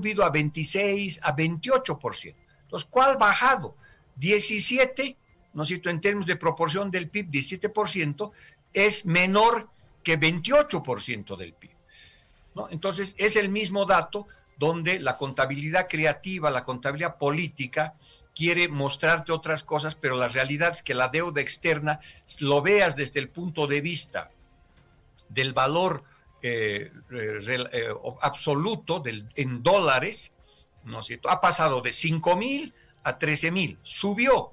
subido a 26, a 28%. Entonces, ¿cuál bajado? 17, ¿no es cierto?, en términos de proporción del PIB, 17% es menor que 28% del PIB, ¿no? Entonces, es el mismo dato donde la contabilidad creativa, la contabilidad política, quiere mostrarte otras cosas, pero la realidad es que la deuda externa, lo veas desde el punto de vista del valor absoluto en dólares, ¿no es cierto?, ha pasado de 5,000 a 13,000, subió.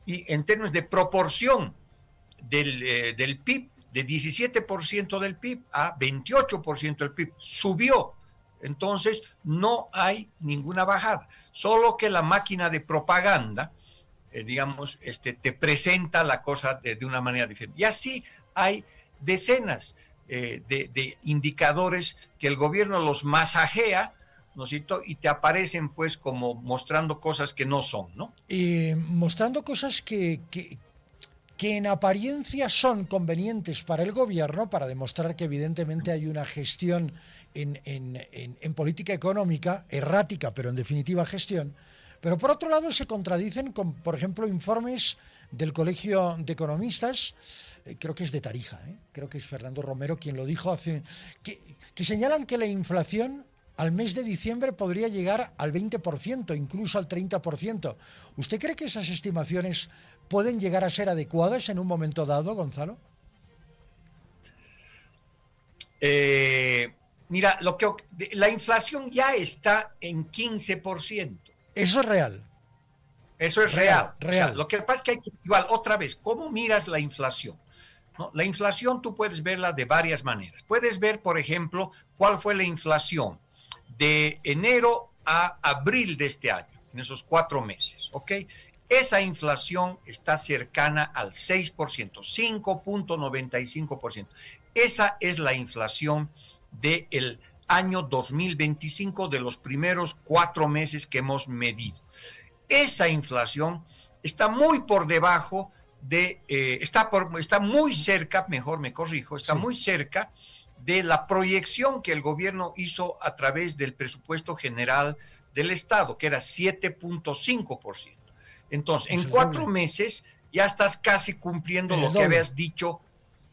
Y en términos de proporción del PIB, de 17% del PIB a 28% del PIB, subió. Entonces, no hay ninguna bajada, solo que la máquina de propaganda, digamos, te presenta la cosa de una manera diferente. Y así hay decenas de indicadores que el gobierno los masajea, ¿no es cierto?, y te aparecen pues como mostrando cosas que no son, ¿no? Mostrando cosas que en apariencia son convenientes para el gobierno, para demostrar que evidentemente hay una gestión en política económica, errática, pero en definitiva gestión. Pero por otro lado se contradicen con, por ejemplo, informes del Colegio de Economistas, creo que es de Tarija, creo que es Fernando Romero quien lo dijo, que señalan que la inflación al mes de diciembre podría llegar al 20%, incluso al 30%. ¿Usted cree que esas estimaciones pueden llegar a ser adecuadas en un momento dado, Gonzalo? Mira, la inflación ya está en 15%. Eso es real. Eso es real. Real. O sea, lo que pasa es que hay que, igual, otra vez, ¿cómo miras la inflación? ¿No? La inflación tú puedes verla de varias maneras. Puedes ver, por ejemplo, cuál fue la inflación de enero a abril de este año, en esos 4 meses, ¿ok? Esa inflación está cercana al 6%, 5.95%. Esa es la inflación del año 2025, de los primeros 4 meses que hemos medido. Esa inflación está muy por debajo está muy cerca, mejor me corrijo, está muy cerca de la proyección que el gobierno hizo a través del presupuesto general del Estado, que era 7.5%. Entonces, en 4 meses ya estás casi cumpliendo lo que habías dicho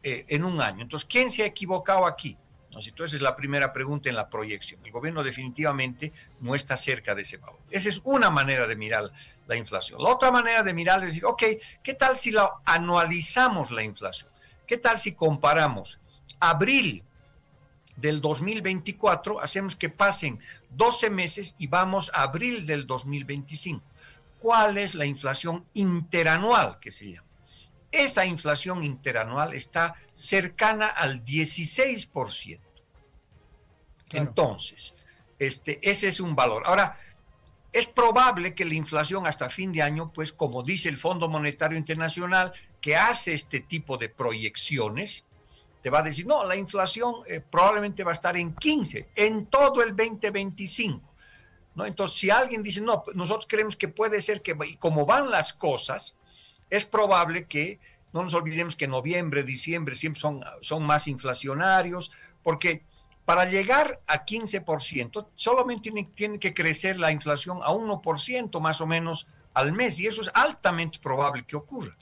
en un año. Entonces, ¿quién se ha equivocado aquí? Entonces, es la primera pregunta en la proyección. El gobierno definitivamente no está cerca de ese valor. Esa es una manera de mirar la inflación. La otra manera de mirar es decir, ok, ¿qué tal si anualizamos la inflación? ¿Qué tal si comparamos abril del 2024, hacemos que pasen 12 meses y vamos a abril del 2025? ¿Cuál es la inflación interanual que se llama? Esa inflación interanual está cercana al 16%. Claro. Entonces, ese es un valor. Ahora, es probable que la inflación hasta fin de año, pues como dice el Fondo Monetario Internacional, que hace este tipo de proyecciones, te va a decir, no, la inflación probablemente va a estar en 15 en todo el 2025. ¿No? Entonces, si alguien dice, no, nosotros creemos que puede ser que, y como van las cosas, es probable que, no nos olvidemos que noviembre, diciembre siempre son más inflacionarios, porque para llegar a 15%, solamente tiene que crecer la inflación a 1% más o menos al mes, y eso es altamente probable que ocurra,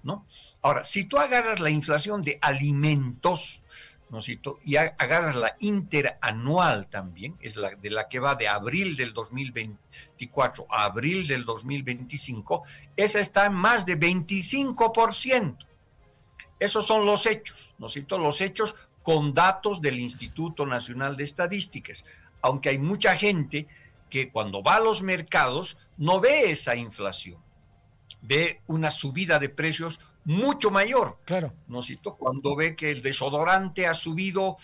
¿no? Ahora, si tú agarras la inflación de alimentos, ¿no es cierto?, y agarras la interanual también, es de la que va de abril del 2024 a abril del 2025, esa está en más de 25%. Esos son los hechos, ¿no es cierto?, los hechos con datos del Instituto Nacional de Estadísticas, aunque hay mucha gente que cuando va a los mercados no ve esa inflación, ve una subida de precios mucho mayor. Claro. ¿No es cierto? Cuando ve que el desodorante ha subido,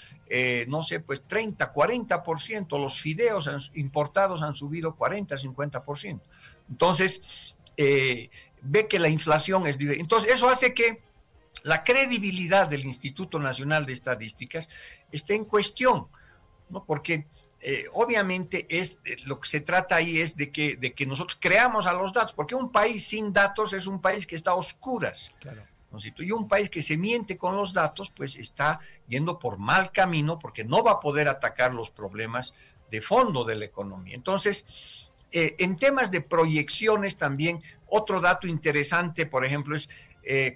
no sé, pues 30, 40%, los fideos importados han subido 40, 50%. Entonces, ve que la inflación es... Entonces, eso hace que la credibilidad del Instituto Nacional de Estadísticas esté en cuestión, ¿no? Porque... obviamente lo que se trata ahí es de que nosotros creamos a los datos, porque un país sin datos es un país que está a oscuras. Claro. ¿No es cierto? Y un país que se miente con los datos, pues está yendo por mal camino, porque no va a poder atacar los problemas de fondo de la economía. Entonces, en temas de proyecciones también, otro dato interesante, por ejemplo, es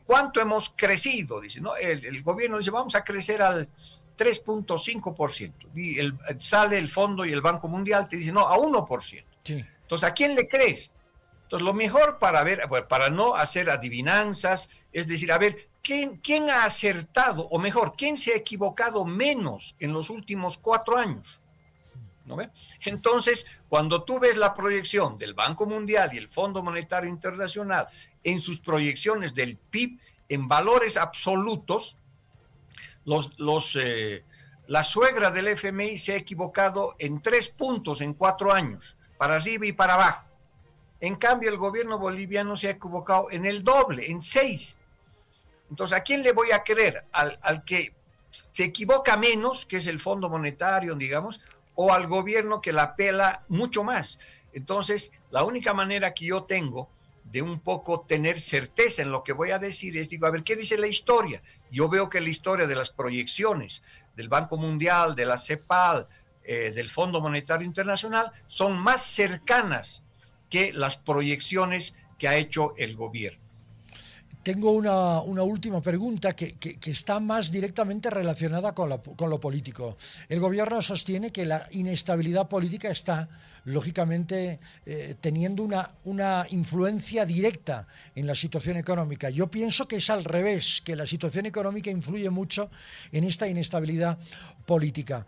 cuánto hemos crecido. Dice, ¿no? El gobierno dice, vamos a crecer al 3.5%. Y sale el fondo y el Banco Mundial te dice, no, a 1%. Sí. Entonces, ¿a quién le crees? Entonces, lo mejor para no hacer adivinanzas, es decir, a ver, ¿quién ha acertado, o mejor, quién se ha equivocado menos en los últimos 4 años? ¿No ve? Entonces, cuando tú ves la proyección del Banco Mundial y el Fondo Monetario Internacional en sus proyecciones del PIB en valores absolutos, la suegra del FMI se ha equivocado en 3 puntos en 4 años, para arriba y para abajo. En cambio, el gobierno boliviano se ha equivocado en el doble, en 6. Entonces, ¿a quién le voy a creer? ¿Al que se equivoca menos, que es el Fondo Monetario, digamos, o al gobierno que la pela mucho más? Entonces, la única manera que yo tengo de un poco tener certeza en lo que voy a decir es, digo, a ver, ¿qué dice la historia? Yo veo que la historia de las proyecciones del Banco Mundial, de la CEPAL, del Fondo Monetario Internacional, son más cercanas que las proyecciones que ha hecho el gobierno. Tengo una última pregunta que está más directamente relacionada con lo político. El gobierno sostiene que la inestabilidad política está, lógicamente, teniendo una influencia directa en la situación económica. Yo pienso que es al revés, que la situación económica influye mucho en esta inestabilidad política.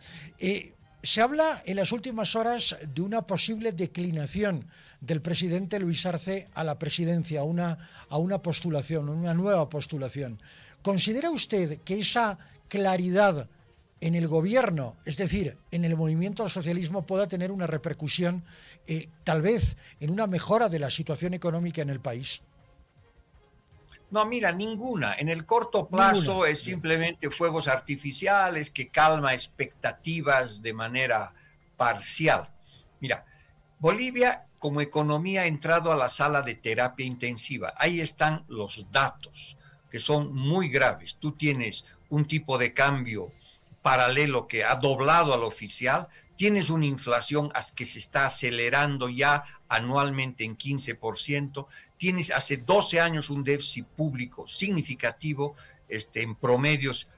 Se habla en las últimas horas de una posible declinación del presidente Luis Arce a la presidencia, a una postulación, una nueva postulación. ¿Considera usted que esa claridad en el gobierno, es decir, en el movimiento al socialismo, pueda tener una repercusión, tal vez, en una mejora de la situación económica en el país? No, mira, ninguna. En el corto plazo Ninguna. es simplemente fuegos artificiales que calma expectativas de manera parcial. Mira, Bolivia como economía ha entrado a la sala de terapia intensiva. Ahí están los datos, que son muy graves. Tú tienes un tipo de cambio paralelo que ha doblado al oficial, tienes una inflación que se está acelerando ya anualmente en 15%, tienes hace 12 años un déficit público significativo, en promedios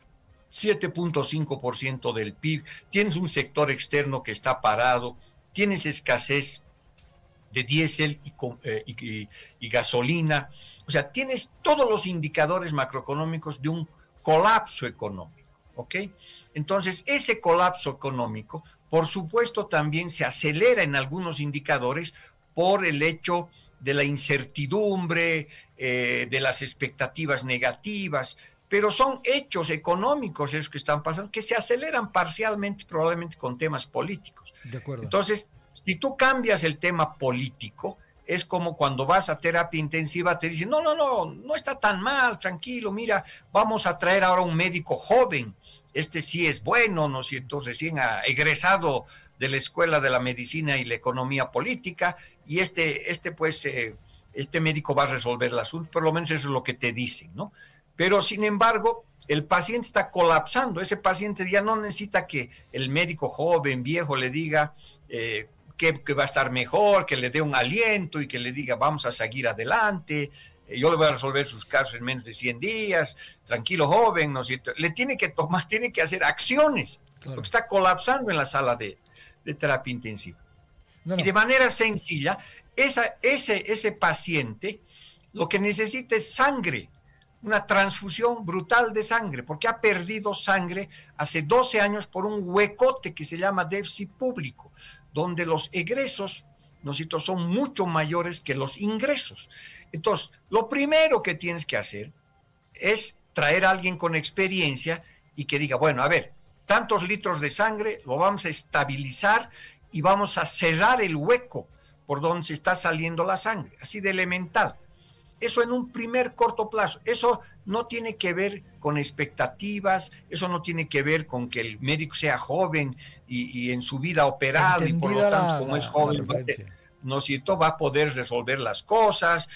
7.5% del PIB, tienes un sector externo que está parado, tienes escasez de diésel y gasolina, o sea, tienes todos los indicadores macroeconómicos de un colapso económico, ¿ok? Entonces, ese colapso económico, por supuesto, también se acelera en algunos indicadores por el hecho de la incertidumbre, de las expectativas negativas, pero son hechos económicos esos que están pasando, que se aceleran parcialmente, probablemente con temas políticos. De acuerdo. Entonces, si tú cambias el tema político, es como cuando vas a terapia intensiva, te dicen, no está tan mal, tranquilo, mira, vamos a traer ahora un médico joven, este sí es bueno, ¿no es cierto?, recién ha egresado de la Escuela de la Medicina y la Economía Política, y este médico va a resolver el asunto, por lo menos eso es lo que te dicen, ¿no? Pero, sin embargo, el paciente está colapsando, ese paciente ya no necesita que el médico joven, viejo, le diga que va a estar mejor, que le dé un aliento y que le diga vamos a seguir adelante, yo le voy a resolver sus casos en menos de 100 días, tranquilo joven, ¿no es cierto? Le tiene que hacer acciones, claro, porque está colapsando en la sala de terapia intensiva. No. Y de manera sencilla, ese paciente lo que necesita es sangre, una transfusión brutal de sangre, porque ha perdido sangre hace 12 años por un huecote que se llama déficit público, donde los egresos, ¿no es cierto?, son mucho mayores que los ingresos. Entonces, lo primero que tienes que hacer es traer a alguien con experiencia y que diga, bueno, a ver, tantos litros de sangre, lo vamos a estabilizar y vamos a cerrar el hueco por donde se está saliendo la sangre, así de elemental. Eso en un primer corto plazo. Eso no tiene que ver con expectativas, eso no tiene que ver con que el médico sea joven y en su vida operado y por lo tanto como es joven ¿no es cierto?, va a poder resolver las cosas,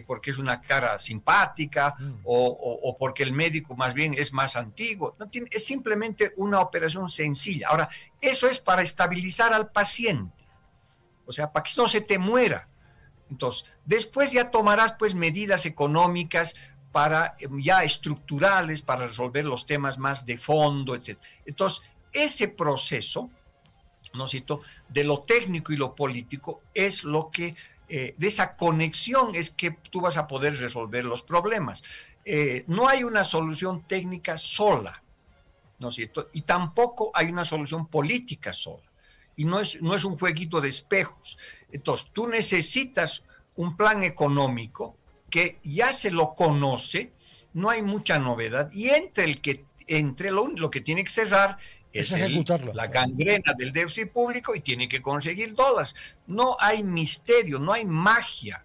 porque es una cara simpática o porque el médico más bien es más antiguo. No tiene, es simplemente una operación sencilla. Ahora, eso es para estabilizar al paciente, o sea, para que no se te muera. Entonces, después ya tomarás pues medidas económicas para ya estructurales para resolver los temas más de fondo, etc. Entonces, ese proceso, ¿no es cierto?, de lo técnico y lo político es lo que, de esa conexión es que tú vas a poder resolver los problemas. No hay una solución técnica sola, ¿no es cierto?, y tampoco hay una solución política sola, y no es un jueguito de espejos. Entonces, tú necesitas un plan económico que ya se lo conoce, no hay mucha novedad, y entre lo que tiene que cerrar es ejecutarlo. La gangrena del déficit público y tiene que conseguir dólares. No hay misterio, no hay magia.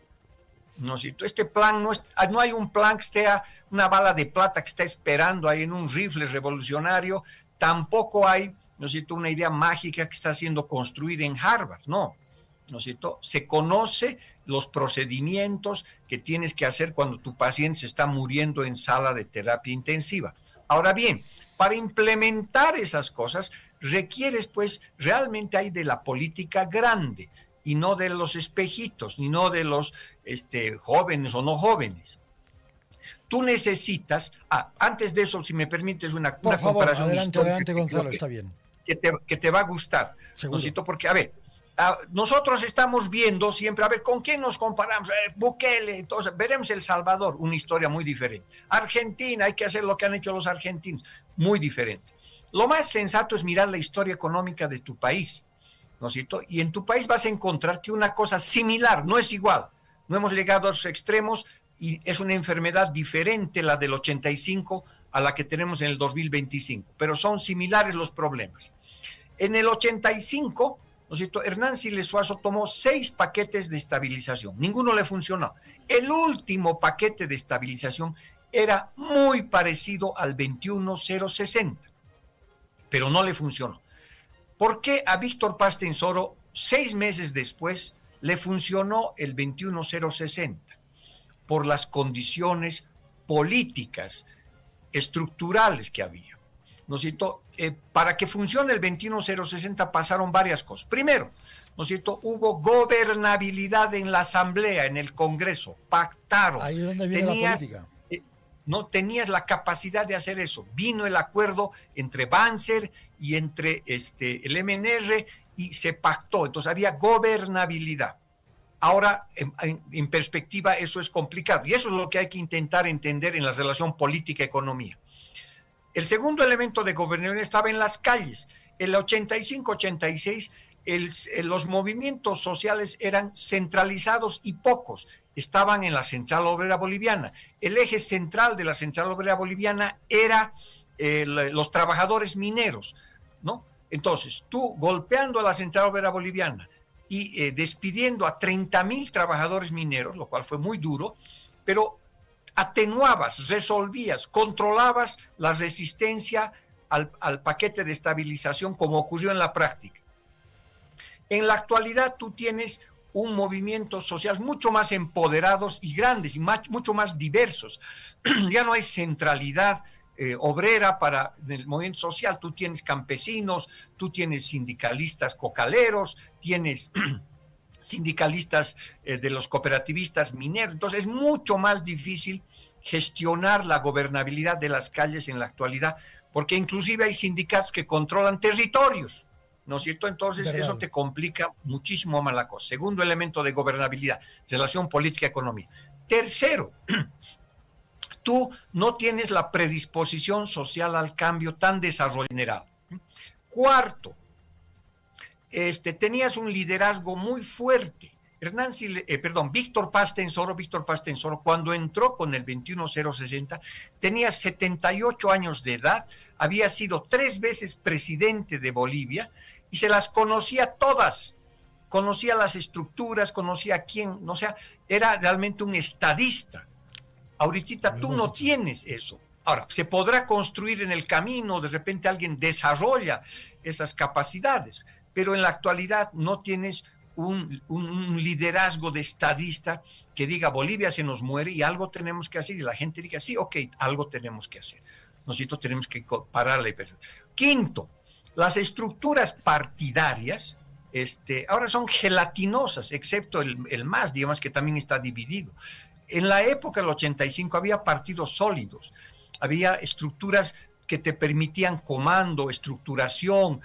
¿No es cierto? Este plan no hay un plan que esté una bala de plata que está esperando ahí en un rifle revolucionario. Tampoco hay, ¿no es cierto?, una idea mágica que está siendo construida en Harvard. No. ¿No es cierto? Se conoce los procedimientos que tienes que hacer cuando tu paciente se está muriendo en sala de terapia intensiva. Ahora bien, para implementar esas cosas requieres, pues, realmente hay de la política grande y no de los espejitos, ni no de los jóvenes o no jóvenes. Tú necesitas, antes de eso, si me permites, una comparación histórica. Adelante, Gonzalo, está bien. Que te va a gustar. ¿No es cierto? Porque, a ver, nosotros estamos viendo siempre, a ver, ¿con quién nos comparamos? Bukele, entonces veremos El Salvador, una historia muy diferente. Argentina, hay que hacer lo que han hecho los argentinos, muy diferente. Lo más sensato es mirar la historia económica de tu país, ¿no es cierto? Y en tu país vas a encontrar que una cosa similar, no es igual, no hemos llegado a los extremos y es una enfermedad diferente la del 85 a la que tenemos en el 2025, pero son similares los problemas. En el 85... ¿no es cierto?, Hernán Siles Suazo tomó 6 paquetes de estabilización, ninguno le funcionó. El último paquete de estabilización era muy parecido al 21060, pero no le funcionó. ¿Por qué a Víctor Paz Tensoro 6 meses después le funcionó el 21060? Por las condiciones políticas, estructurales que había. ¿No es cierto? Para que funcione el 21060 pasaron varias cosas. Primero, ¿no es cierto?, hubo gobernabilidad en la Asamblea, en el Congreso, pactaron. Ahí es donde viene la política. No tenías la capacidad de hacer eso. Vino el acuerdo entre Banzer y entre el MNR y se pactó. Entonces había gobernabilidad. Ahora, en perspectiva, eso es complicado. Y eso es lo que hay que intentar entender en la relación política-economía. El segundo elemento de gobernabilidad estaba en las calles. En el 85-86, los movimientos sociales eran centralizados y pocos. Estaban en la Central Obrera Boliviana. El eje central de la Central Obrera Boliviana era los trabajadores mineros, ¿no? Entonces, tú golpeando a la Central Obrera Boliviana y despidiendo a 30,000 trabajadores mineros, lo cual fue muy duro, pero atenuabas, resolvías, controlabas la resistencia al paquete de estabilización como ocurrió en la práctica. En la actualidad tú tienes un movimiento social mucho más empoderados y grandes y mucho más diversos. Ya no hay centralidad obrera para el movimiento social. Tú tienes campesinos, tú tienes sindicalistas cocaleros, tienes sindicalistas de los cooperativistas mineros. Entonces es mucho más difícil gestionar la gobernabilidad de las calles en la actualidad, porque inclusive hay sindicatos que controlan territorios, ¿no es cierto? Entonces eso te complica muchísimo más la cosa. Segundo elemento de gobernabilidad, relación política-economía. Tercero, tú no tienes la predisposición social al cambio tan desarrollado general. Cuarto, tenías un liderazgo muy fuerte. Víctor Paz Tensoro, cuando entró con el 21060, tenía 78 años de edad, había sido 3 veces presidente de Bolivia y se las conocía todas. Conocía las estructuras, conocía a quién, o sea, era realmente un estadista. Ahorita tú no tienes eso. Ahora, se podrá construir en el camino, de repente alguien desarrolla esas capacidades, pero en la actualidad no tienes un liderazgo de estadista que diga Bolivia se nos muere y algo tenemos que hacer, y la gente diga sí, ok, algo tenemos que hacer. Nosotros tenemos que parar la hipertensión. Quinto, las estructuras partidarias ahora son gelatinosas, excepto el MAS, digamos que también está dividido. En la época del 85 había partidos sólidos, había estructuras que te permitían comando, estructuración,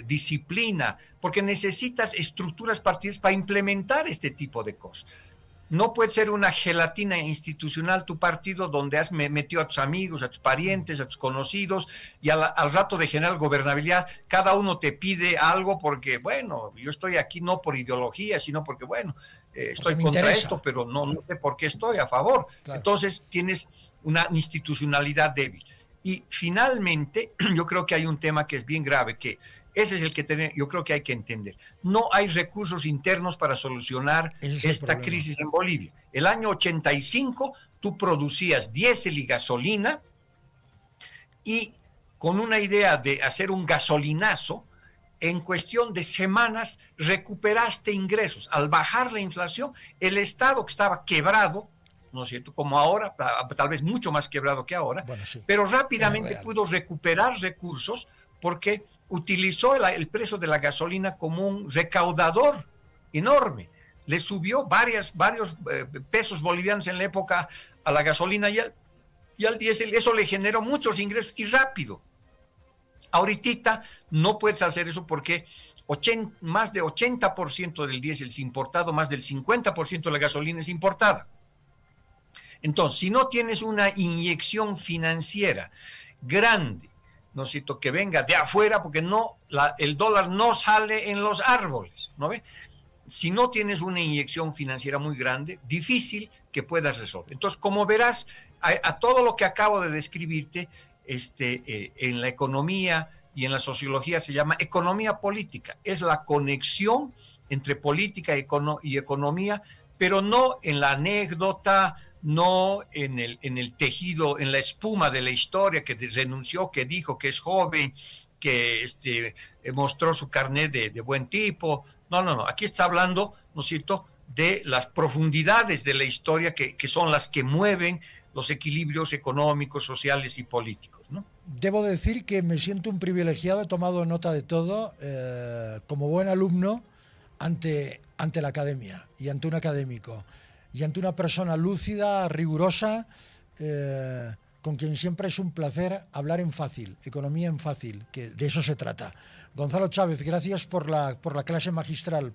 disciplina, porque necesitas estructuras partidarias para implementar este tipo de cosas. No puede ser una gelatina institucional tu partido donde has metido a tus amigos, a tus parientes, a tus conocidos y al rato de generar gobernabilidad, cada uno te pide algo porque, bueno, yo estoy aquí no por ideología, sino porque, bueno, estoy contra esto, pero no sé por qué estoy a favor. Claro. Entonces tienes una institucionalidad débil. Y finalmente, yo creo que hay un tema que es bien grave, que ese es el que yo creo que hay que entender. No hay recursos internos para solucionar esta crisis en Bolivia. El año 85 tú producías diésel y gasolina y con una idea de hacer un gasolinazo, en cuestión de semanas recuperaste ingresos. Al bajar la inflación, el Estado que estaba quebrado, ¿no es cierto? Como ahora, tal vez mucho más quebrado que ahora, bueno, sí, pero rápidamente pudo recuperar recursos porque utilizó el precio de la gasolina como un recaudador enorme. Le subió varios pesos bolivianos en la época a la gasolina y al diésel. Eso le generó muchos ingresos y rápido. Ahorita no puedes hacer eso porque más de 80% del diésel es importado, más del 50% de la gasolina es importada. Entonces, si no tienes una inyección financiera grande, ¿no es cierto?, que venga de afuera, porque el dólar no sale en los árboles, ¿no ve? Si no tienes una inyección financiera muy grande, difícil que puedas resolver. Entonces, como verás, a todo lo que acabo de describirte, en la economía y en la sociología se llama economía política. Es la conexión entre política y economía, pero no en la anécdota, no en el tejido, en la espuma de la historia, que renunció, que dijo que es joven, que mostró su carnet de buen tipo. No. Aquí está hablando, ¿no es cierto?, de las profundidades de la historia que son las que mueven los equilibrios económicos, sociales y políticos, ¿no? Debo decir que me siento un privilegiado, he tomado nota de todo, como buen alumno ante la academia y ante un académico. Y ante una persona lúcida, rigurosa, con quien siempre es un placer hablar en fácil, economía en fácil, que de eso se trata. Gonzalo Chávez, gracias por la clase magistral.